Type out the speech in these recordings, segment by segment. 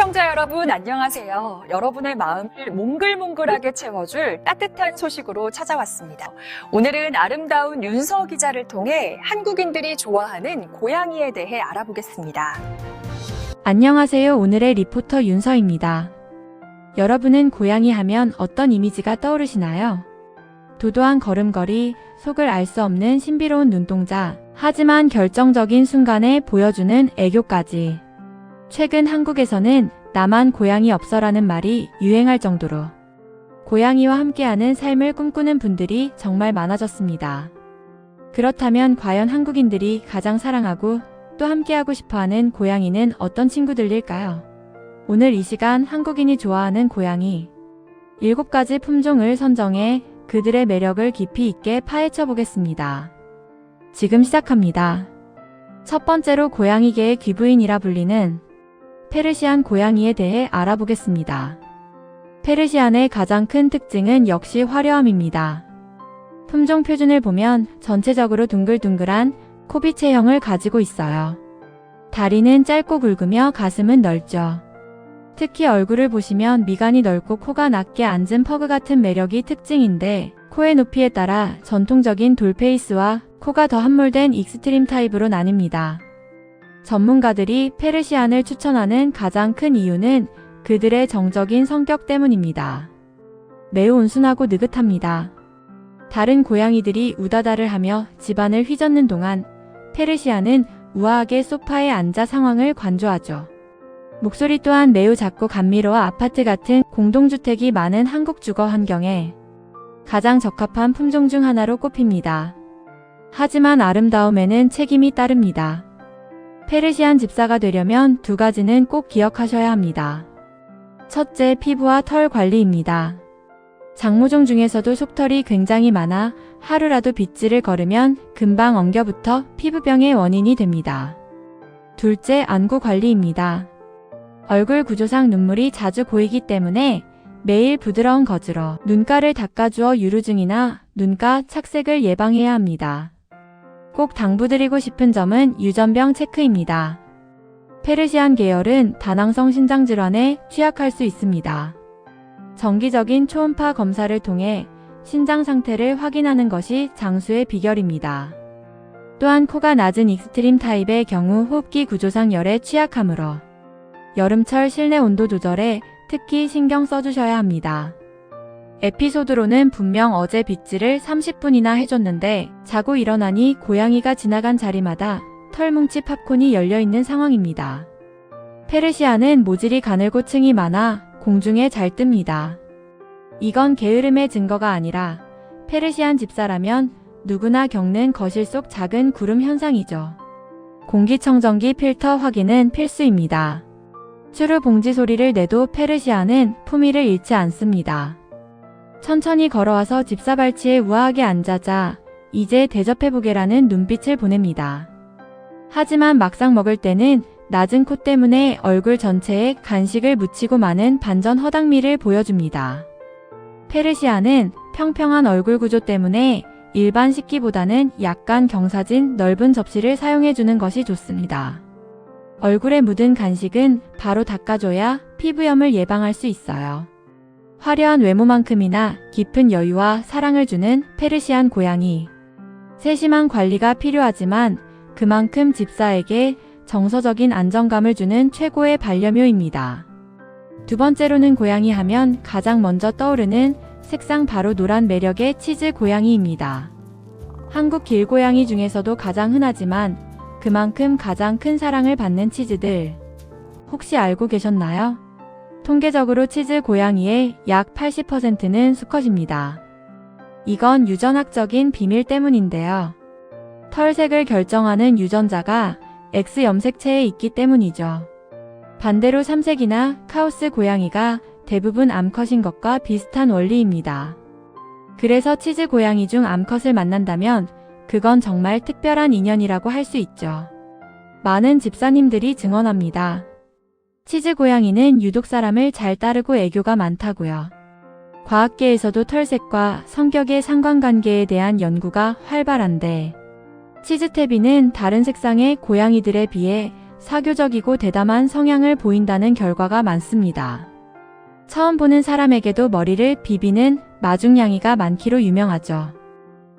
시청자 여러분 안녕하세요. 여러분의 마음을 몽글몽글하게 채워줄 따뜻한 소식으로 찾아왔습니다. 오늘은 아름다운 윤서 기자를 통해 한국인들이 좋아하는 고양이에 대해 알아보겠습니다. 안녕하세요. 오늘의 리포터 윤서입니다. 여러분은 고양이 하면 어떤 이미지가 떠오르시나요? 도도한 걸음걸이, 속을 알 수 없는 신비로운 눈동자, 하지만 결정적인 순간에 보여주는 애교까지. 최근 한국에서는 나만 고양이 없어라는 말이 유행할 정도로 고양이와 함께하는 삶을 꿈꾸는 분들이 정말 많아졌습니다. 그렇다면 과연 한국인들이 가장 사랑하고 또 함께하고 싶어하는 고양이는 어떤 친구들일까요? 오늘 이 시간 한국인이 좋아하는 고양이 7가지 품종을 선정해 그들의 매력을 깊이 있게 파헤쳐 보겠습니다. 지금 시작합니다. 첫 번째로 고양이계의 귀부인이라 불리는 페르시안 고양이에 대해 알아보겠습니다. 페르시안의 가장 큰 특징은 역시 화려함입니다. 품종 표준을 보면 전체적으로 둥글둥글한 코비체형을 가지고 있어요. 다리는 짧고 굵으며 가슴은 넓죠. 특히 얼굴을 보시면 미간이 넓고 코가 낮게 앉은 퍼그 같은 매력이 특징인데, 코의 높이에 따라 전통적인 돌페이스와 코가 더 함몰된 익스트림 타입으로 나뉩니다. 전문가들이 페르시안을 추천하는 가장 큰 이유는 그들의 정적인 성격 때문입니다. 매우 온순하고 느긋합니다. 다른 고양이들이 우다다를 하며 집안을 휘젓는 동안 페르시안은 우아하게 소파에 앉아 상황을 관조하죠. 목소리 또한 매우 작고 감미로워 아파트 같은 공동주택이 많은 한국 주거 환경에 가장 적합한 품종 중 하나로 꼽힙니다. 하지만 아름다움에는 책임이 따릅니다. 페르시안 집사가 되려면 2가지는 꼭 기억하셔야 합니다. 첫째, 피부와 털 관리입니다. 장모종 중에서도 속털이 굉장히 많아 하루라도 빗질을 거르면 금방 엉겨붙어 피부병의 원인이 됩니다. 둘째, 안구 관리입니다. 얼굴 구조상 눈물이 자주 고이기 때문에 매일 부드러운 거즈로 눈가를 닦아주어 유루증이나 눈가 착색을 예방해야 합니다. 꼭 당부드리고 싶은 점은 유전병 체크입니다. 페르시안 계열은 다낭성 신장질환에 취약할 수 있습니다. 정기적인 초음파 검사를 통해 신장 상태를 확인하는 것이 장수의 비결입니다. 또한 코가 낮은 익스트림 타입의 경우 호흡기 구조상 열에 취약하므로 여름철 실내 온도 조절에 특히 신경 써주셔야 합니다. 에피소드로는 분명 어제 빗질을 30분이나 해줬는데 자고 일어나니 고양이가 지나간 자리마다 털뭉치 팝콘이 열려있는 상황입니다. 페르시안은 모질이 가늘고 층이 많아 공중에 잘 뜹니다. 이건 게으름의 증거가 아니라 페르시안 집사라면 누구나 겪는 거실 속 작은 구름 현상이죠. 공기청정기 필터 확인은 필수입니다. 추루 봉지 소리를 내도 페르시안은 품위를 잃지 않습니다. 천천히 걸어와서 집사 발치에 우아하게 앉아자 이제 대접해보게라는 눈빛을 보냅니다. 하지만 막상 먹을 때는 낮은 코 때문에 얼굴 전체에 간식을 묻히고 마는 반전 허당미를 보여줍니다. 페르시안은 평평한 얼굴 구조 때문에 일반 식기보다는 약간 경사진 넓은 접시를 사용해주는 것이 좋습니다. 얼굴에 묻은 간식은 바로 닦아줘야 피부염을 예방할 수 있어요. 화려한 외모만큼이나 깊은 여유와 사랑을 주는 페르시안 고양이. 세심한 관리가 필요하지만 그만큼 집사에게 정서적인 안정감을 주는 최고의 반려묘입니다. 두 번째로는 고양이 하면 가장 먼저 떠오르는 색상 바로 노란 매력의 치즈 고양이입니다. 한국 길고양이 중에서도 가장 흔하지만 그만큼 가장 큰 사랑을 받는 치즈들. 혹시 알고 계셨나요? 통계적으로 치즈 고양이의 약 80%는 수컷입니다. 이건 유전학적인 비밀 때문인데요. 털색을 결정하는 유전자가 X 염색체에 있기 때문이죠. 반대로 삼색이나 카오스 고양이가 대부분 암컷인 것과 비슷한 원리입니다. 그래서 치즈 고양이 중 암컷을 만난다면 그건 정말 특별한 인연이라고 할 수 있죠. 많은 집사님들이 증언합니다. 치즈 고양이는 유독 사람을 잘 따르고 애교가 많다고요. 과학계에서도 털색과 성격의 상관관계에 대한 연구가 활발한데 치즈태비는 다른 색상의 고양이들에 비해 사교적이고 대담한 성향을 보인다는 결과가 많습니다. 처음 보는 사람에게도 머리를 비비는 마중냥이가 많기로 유명하죠.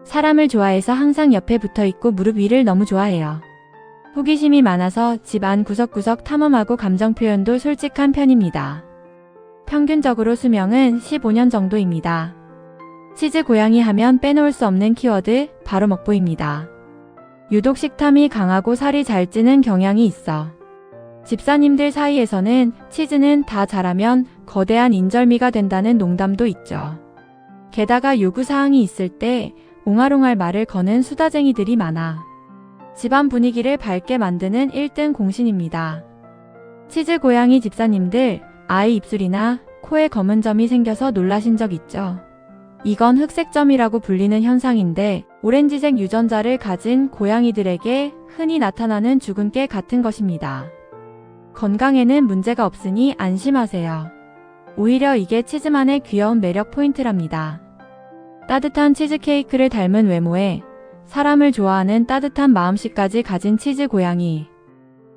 사람을 좋아해서 항상 옆에 붙어있고 무릎 위를 너무 좋아해요. 호기심이 많아서 집 안 구석구석 탐험하고 감정 표현도 솔직한 편입니다. 평균적으로 수명은 15년 정도입니다. 치즈 고양이 하면 빼놓을 수 없는 키워드 바로 먹보입니다. 유독 식탐이 강하고 살이 잘 찌는 경향이 있어 집사님들 사이에서는 치즈는 다 자라면 거대한 인절미가 된다는 농담도 있죠. 게다가 요구사항이 있을 때 옹알옹알 말을 거는 수다쟁이들이 많아 집안 분위기를 밝게 만드는 1등 공신입니다. 치즈 고양이 집사님들, 아이 입술이나 코에 검은 점이 생겨서 놀라신 적 있죠? 이건 흑색점이라고 불리는 현상인데 오렌지색 유전자를 가진 고양이들에게 흔히 나타나는 죽은 깨 같은 것입니다. 건강에는 문제가 없으니 안심하세요. 오히려 이게 치즈만의 귀여운 매력 포인트랍니다. 따뜻한 치즈케이크를 닮은 외모에 사람을 좋아하는 따뜻한 마음씨까지 가진 치즈 고양이.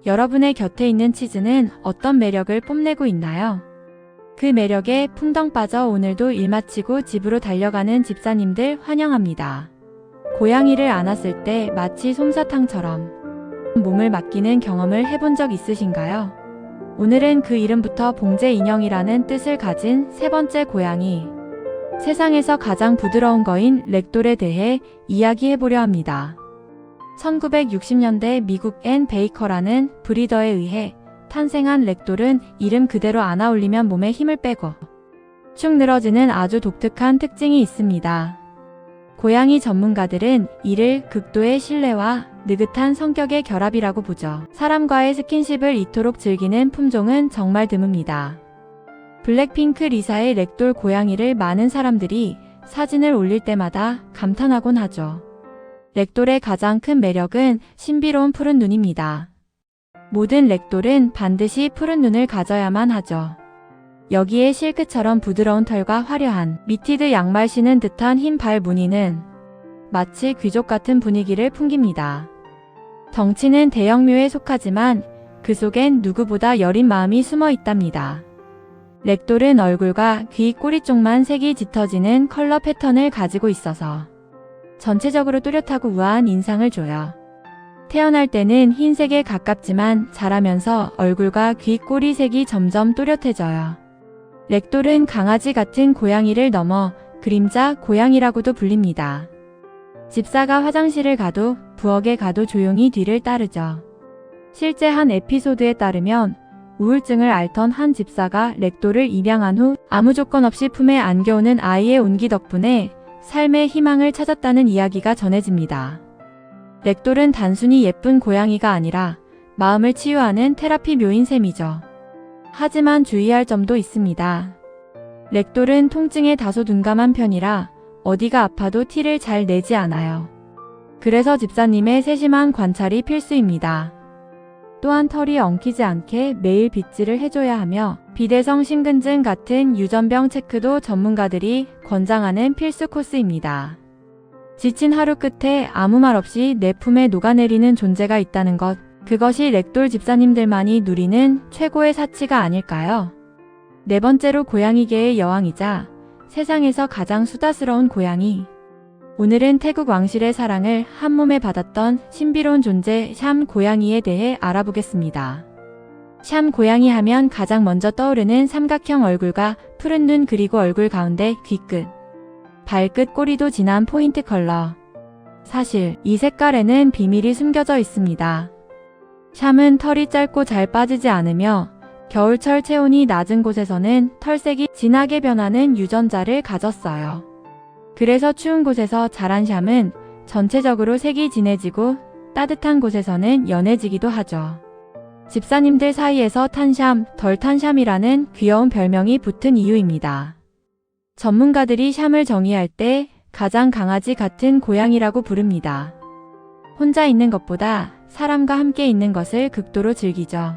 여러분의 곁에 있는 치즈는 어떤 매력을 뽐내고 있나요? 그 매력에 풍덩 빠져 오늘도 일 마치고 집으로 달려가는 집사님들 환영합니다. 고양이를 안았을 때 마치 솜사탕처럼 몸을 맡기는 경험을 해본 적 있으신가요? 오늘은 그 이름부터 봉제 인형이라는 뜻을 가진 세 번째 고양이. 세상에서 가장 부드러운 거인 렉돌에 대해 이야기해보려 합니다. 1960년대 미국 앤 베이커라는 브리더에 의해 탄생한 렉돌은 이름 그대로 안아 올리면 몸에 힘을 빼고 축 늘어지는 아주 독특한 특징이 있습니다. 고양이 전문가들은 이를 극도의 신뢰와 느긋한 성격의 결합이라고 보죠. 사람과의 스킨십을 이토록 즐기는 품종은 정말 드뭅니다. 블랙핑크 리사의 렉돌 고양이를 많은 사람들이 사진을 올릴 때마다 감탄하곤 하죠. 렉돌의 가장 큰 매력은 신비로운 푸른 눈입니다. 모든 렉돌은 반드시 푸른 눈을 가져야만 하죠. 여기에 실크처럼 부드러운 털과 화려한 미티드 양말 신은 듯한 흰 발 무늬는 마치 귀족 같은 분위기를 풍깁니다. 덩치는 대형묘에 속하지만 그 속엔 누구보다 여린 마음이 숨어 있답니다. 렉돌은 얼굴과 귀, 꼬리 쪽만 색이 짙어지는 컬러 패턴을 가지고 있어서 전체적으로 또렷하고 우아한 인상을 줘요. 태어날 때는 흰색에 가깝지만 자라면서 얼굴과 귀, 꼬리 색이 점점 또렷해져요. 렉돌은 강아지 같은 고양이를 넘어 그림자 고양이라고도 불립니다. 집사가 화장실을 가도 부엌에 가도 조용히 뒤를 따르죠. 실제 한 에피소드에 따르면 우울증을 앓던 한 집사가 렉돌을 입양한 후 아무 조건 없이 품에 안겨오는 아이의 온기 덕분에 삶의 희망을 찾았다는 이야기가 전해집니다. 렉돌은 단순히 예쁜 고양이가 아니라 마음을 치유하는 테라피 묘인 셈이죠. 하지만 주의할 점도 있습니다. 렉돌은 통증에 다소 둔감한 편이라 어디가 아파도 티를 잘 내지 않아요. 그래서 집사님의 세심한 관찰이 필수입니다. 또한 털이 엉키지 않게 매일 빗질을 해줘야 하며 비대성 심근증 같은 유전병 체크도 전문가들이 권장하는 필수 코스입니다. 지친 하루 끝에 아무 말 없이 내 품에 녹아내리는 존재가 있다는 것, 그것이 렉돌 집사님들만이 누리는 최고의 사치가 아닐까요? 네 번째로 고양이계의 여왕이자 세상에서 가장 수다스러운 고양이. 오늘은 태국 왕실의 사랑을 한몸에 받았던 신비로운 존재 샴 고양이에 대해 알아보겠습니다. 샴 고양이 하면 가장 먼저 떠오르는 삼각형 얼굴과 푸른 눈 그리고 얼굴 가운데 귀끝, 발끝, 꼬리도 진한 포인트 컬러. 사실 이 색깔에는 비밀이 숨겨져 있습니다. 샴은 털이 짧고 잘 빠지지 않으며 겨울철 체온이 낮은 곳에서는 털색이 진하게 변하는 유전자를 가졌어요. 그래서 추운 곳에서 자란 샴은 전체적으로 색이 진해지고 따뜻한 곳에서는 연해지기도 하죠. 집사님들 사이에서 탄샴, 덜 탄샴이라는 귀여운 별명이 붙은 이유입니다. 전문가들이 샴을 정의할 때 가장 강아지 같은 고양이라고 부릅니다. 혼자 있는 것보다 사람과 함께 있는 것을 극도로 즐기죠.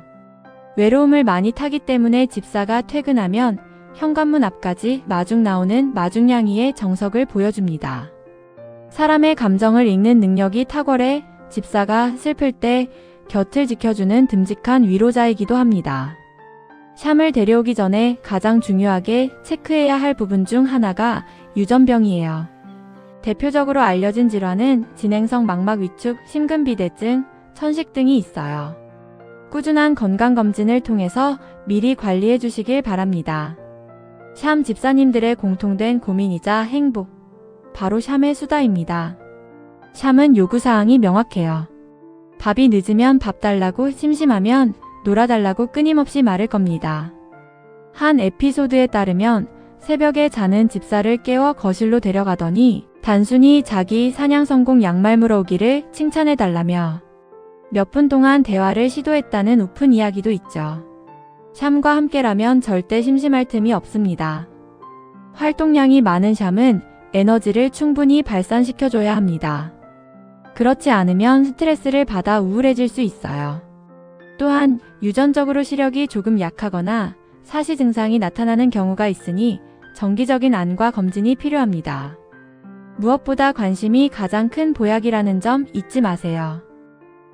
외로움을 많이 타기 때문에 집사가 퇴근하면 현관문 앞까지 마중 나오는 마중냥이의 정석을 보여줍니다. 사람의 감정을 읽는 능력이 탁월해 집사가 슬플 때 곁을 지켜주는 듬직한 위로자이기도 합니다. 샴을 데려오기 전에 가장 중요하게 체크해야 할 부분 중 하나가 유전병이에요. 대표적으로 알려진 질환은 진행성 망막 위축, 심근비대증, 천식 등이 있어요. 꾸준한 건강검진을 통해서 미리 관리해 주시길 바랍니다. 샴 집사님들의 공통된 고민이자 행복, 바로 샴의 수다입니다. 샴은 요구사항이 명확해요. 밥이 늦으면 밥 달라고, 심심하면 놀아달라고 끊임없이 말을 겁니다. 한 에피소드에 따르면 새벽에 자는 집사를 깨워 거실로 데려가더니 단순히 자기 사냥 성공 양말 물어오기를 칭찬해달라며 몇 분 동안 대화를 시도했다는 우픈 이야기도 있죠. 샴과 함께라면 절대 심심할 틈이 없습니다. 활동량이 많은 샴은 에너지를 충분히 발산시켜줘야 합니다. 그렇지 않으면 스트레스를 받아 우울해질 수 있어요. 또한 유전적으로 시력이 조금 약하거나 사시 증상이 나타나는 경우가 있으니 정기적인 안과 검진이 필요합니다. 무엇보다 관심이 가장 큰 보약이라는 점 잊지 마세요.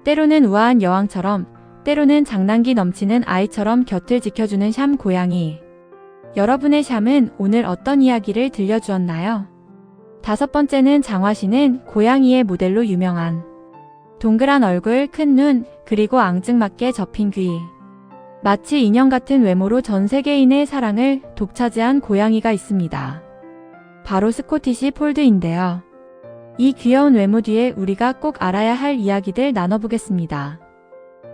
때로는 우아한 여왕처럼, 때로는 장난기 넘치는 아이처럼 곁을 지켜주는 샴 고양이. 여러분의 샴은 오늘 어떤 이야기를 들려주었나요? 5번째는 장화씨는 고양이의 모델로 유명한 동그란 얼굴, 큰 눈, 그리고 앙증맞게 접힌 귀. 마치 인형 같은 외모로 전 세계인의 사랑을 독차지한 고양이가 있습니다. 바로 스코티시 폴드인데요. 이 귀여운 외모 뒤에 우리가 꼭 알아야 할 이야기들 나눠보겠습니다.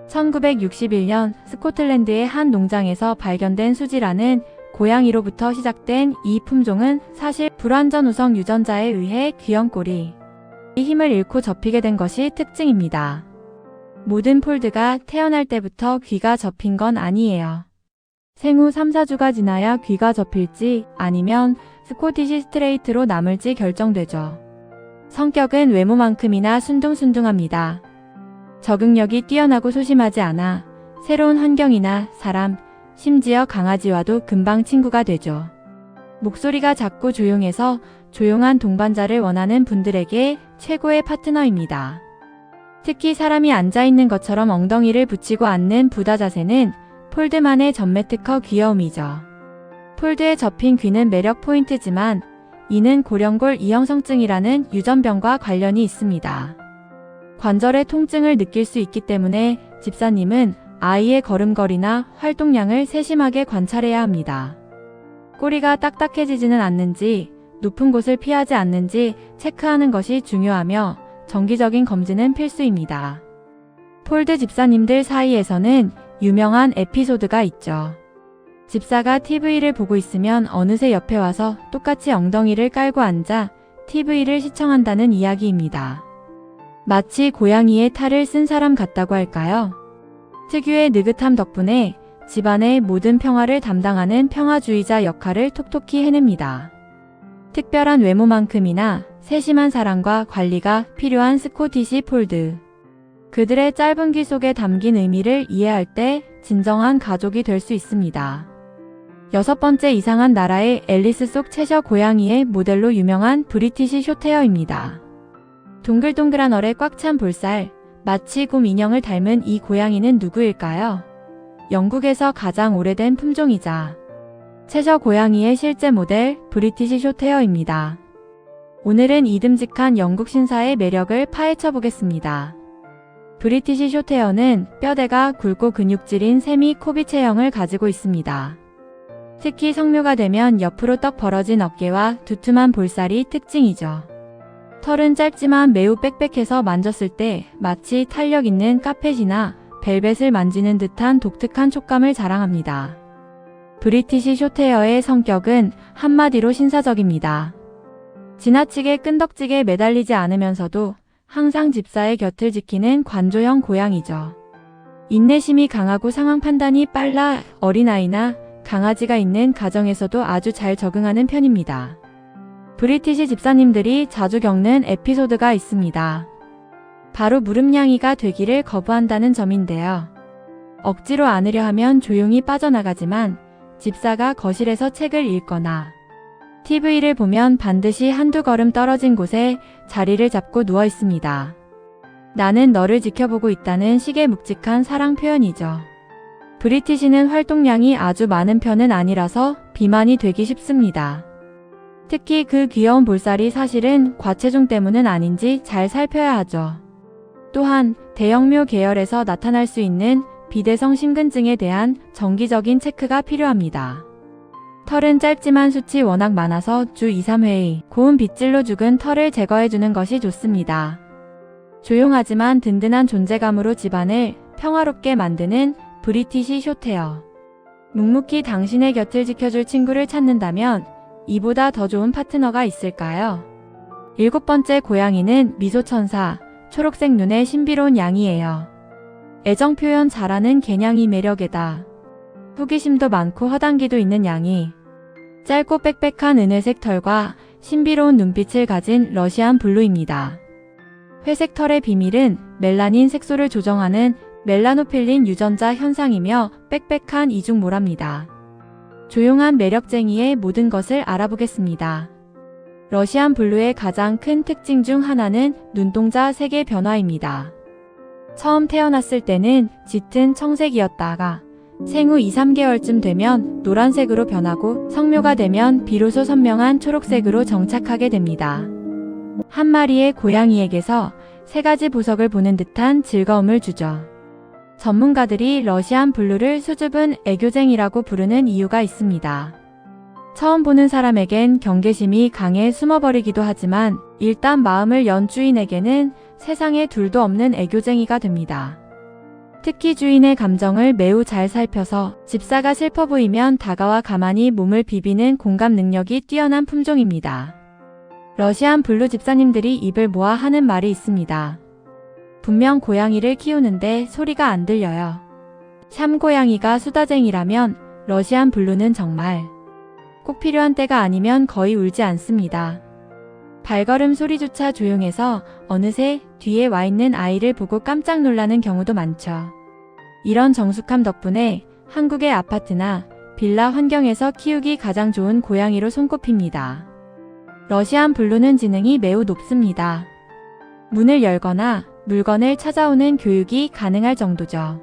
1961년 스코틀랜드의 한 농장에서 발견된 수지라는 고양이로부터 시작된 이 품종은 사실 불완전 우성 유전자에 의해 귀염꼬리, 힘을 잃고 접히게 된 것이 특징입니다. 모든 폴드가 태어날 때부터 귀가 접힌 건 아니에요. 생후 3-4주가 지나야 귀가 접힐지 아니면 스코티시 스트레이트로 남을지 결정되죠. 성격은 외모만큼이나 순둥순둥합니다. 적응력이 뛰어나고 소심하지 않아 새로운 환경이나 사람, 심지어 강아지와도 금방 친구가 되죠. 목소리가 작고 조용해서 조용한 동반자를 원하는 분들에게 최고의 파트너입니다. 특히 사람이 앉아있는 것처럼 엉덩이를 붙이고 앉는 부다 자세는 폴드만의 전매 특허 귀여움이죠. 폴드에 접힌 귀는 매력 포인트지만 이는 고령골 이형성증이라는 유전병과 관련이 있습니다. 관절의 통증을 느낄 수 있기 때문에 집사님은 아이의 걸음걸이나 활동량을 세심하게 관찰해야 합니다. 꼬리가 딱딱해지지는 않는지, 높은 곳을 피하지 않는지 체크하는 것이 중요하며 정기적인 검진은 필수입니다. 폴드 집사님들 사이에서는 유명한 에피소드가 있죠. 집사가 TV를 보고 있으면 어느새 옆에 와서 똑같이 엉덩이를 깔고 앉아 TV를 시청한다는 이야기입니다. 마치 고양이의 탈을 쓴 사람 같다고 할까요? 특유의 느긋함 덕분에 집안의 모든 평화를 담당하는 평화주의자 역할을 톡톡히 해냅니다. 특별한 외모만큼이나 세심한 사랑과 관리가 필요한 스코티시 폴드. 그들의 짧은 귀 속에 담긴 의미를 이해할 때 진정한 가족이 될 수 있습니다. 6번째, 이상한 나라의 앨리스 속 채셔 고양이의 모델로 유명한 브리티시 숏헤어입니다. 동글동글한 얼에 꽉 찬 볼살, 마치 곰 인형을 닮은 이 고양이는 누구일까요? 영국에서 가장 오래된 품종이자 채셔 고양이의 실제 모델 브리티시 숏헤어입니다. 오늘은 이듬직한 영국 신사의 매력을 파헤쳐 보겠습니다. 브리티시 숏헤어는 뼈대가 굵고 근육질인 세미 코비 체형을 가지고 있습니다. 특히 성묘가 되면 옆으로 떡 벌어진 어깨와 두툼한 볼살이 특징이죠. 털은 짧지만 매우 빽빽해서 만졌을 때 마치 탄력 있는 카펫이나 벨벳을 만지는 듯한 독특한 촉감을 자랑합니다. 브리티시 숏헤어의 성격은 한마디로 신사적입니다. 지나치게 끈덕지게 매달리지 않으면서도 항상 집사의 곁을 지키는 관조형 고양이죠. 인내심이 강하고 상황 판단이 빨라 어린아이나 강아지가 있는 가정에서도 아주 잘 적응하는 편입니다. 브리티시 집사님들이 자주 겪는 에피소드가 있습니다. 바로 무릎냥이가 되기를 거부한다는 점인데요. 억지로 안으려 하면 조용히 빠져나가지만 집사가 거실에서 책을 읽거나 TV를 보면 반드시 한두 걸음 떨어진 곳에 자리를 잡고 누워 있습니다. 나는 너를 지켜보고 있다는 식의 묵직한 사랑 표현이죠. 브리티시는 활동량이 아주 많은 편은 아니라서 비만이 되기 쉽습니다. 특히 그 귀여운 볼살이 사실은 과체중 때문은 아닌지 잘 살펴야 하죠. 또한 대형묘 계열에서 나타날 수 있는 비대성 심근증에 대한 정기적인 체크가 필요합니다. 털은 짧지만 숱이 워낙 많아서 주 2, 3회의 고운 빗질로 죽은 털을 제거해주는 것이 좋습니다. 조용하지만 든든한 존재감으로 집안을 평화롭게 만드는 브리티시 숏헤어. 묵묵히 당신의 곁을 지켜줄 친구를 찾는다면 이보다 더 좋은 파트너가 있을까요? 7번째 고양이는 미소천사, 초록색 눈의 신비로운 양이에요. 애정 표현 잘하는 개냥이 매력에다 호기심도 많고 허당기도 있는 양이, 짧고 빽빽한 은회색 털과 신비로운 눈빛을 가진 러시안 블루입니다. 회색 털의 비밀은 멜라닌 색소를 조정하는 멜라노필린 유전자 현상이며 빽빽한 이중모랍니다. 조용한 매력쟁이의 모든 것을 알아보겠습니다. 러시안 블루의 가장 큰 특징 중 하나는 눈동자 색의 변화입니다. 처음 태어났을 때는 짙은 청색이었다가 생후 2, 3개월쯤 되면 노란색으로 변하고 성묘가 되면 비로소 선명한 초록색으로 정착하게 됩니다. 한 마리의 고양이에게서 3가지 보석을 보는 듯한 즐거움을 주죠. 전문가들이 러시안 블루를 수줍은 애교쟁이라고 부르는 이유가 있습니다. 처음 보는 사람에겐 경계심이 강해 숨어버리기도 하지만 일단 마음을 연 주인에게는 세상에 둘도 없는 애교쟁이가 됩니다. 특히 주인의 감정을 매우 잘 살펴서 집사가 슬퍼 보이면 다가와 가만히 몸을 비비는 공감 능력이 뛰어난 품종입니다. 러시안 블루 집사님들이 입을 모아 하는 말이 있습니다. 분명 고양이를 키우는데 소리가 안 들려요. 샴고양이가 수다쟁이라면 러시안 블루는 정말 꼭 필요한 때가 아니면 거의 울지 않습니다. 발걸음 소리조차 조용해서 어느새 뒤에 와 있는 아이를 보고 깜짝 놀라는 경우도 많죠. 이런 정숙함 덕분에 한국의 아파트나 빌라 환경에서 키우기 가장 좋은 고양이로 손꼽힙니다. 러시안 블루는 지능이 매우 높습니다. 문을 열거나 물건을 찾아오는 교육이 가능할 정도죠.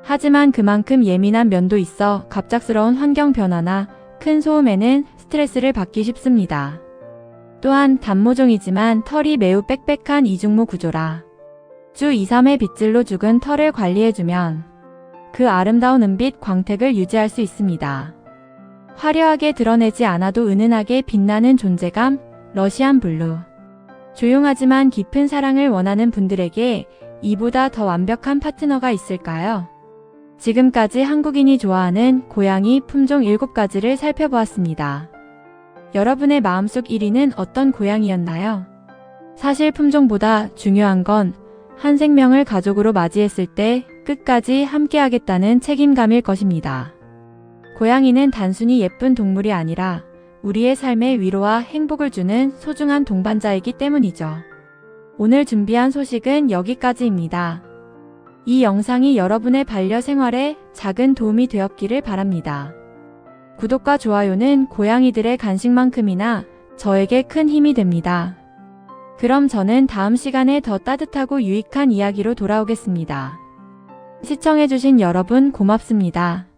하지만 그만큼 예민한 면도 있어 갑작스러운 환경 변화나 큰 소음에는 스트레스를 받기 쉽습니다. 또한 단모종이지만 털이 매우 빽빽한 이중모 구조라 주 2, 3회 빗질로 죽은 털을 관리해주면 그 아름다운 은빛 광택을 유지할 수 있습니다. 화려하게 드러내지 않아도 은은하게 빛나는 존재감, 러시안 블루. 조용하지만 깊은 사랑을 원하는 분들에게 이보다 더 완벽한 파트너가 있을까요? 지금까지 한국인이 좋아하는 고양이 품종 7가지를 살펴보았습니다. 여러분의 마음속 1위는 어떤 고양이였나요? 사실 품종보다 중요한 건 한 생명을 가족으로 맞이했을 때 끝까지 함께하겠다는 책임감일 것입니다. 고양이는 단순히 예쁜 동물이 아니라 우리의 삶에 위로와 행복을 주는 소중한 동반자이기 때문이죠. 오늘 준비한 소식은 여기까지입니다. 이 영상이 여러분의 반려생활에 작은 도움이 되었기를 바랍니다. 구독과 좋아요는 고양이들의 간식만큼이나 저에게 큰 힘이 됩니다. 그럼 저는 다음 시간에 더 따뜻하고 유익한 이야기로 돌아오겠습니다. 시청해주신 여러분 고맙습니다.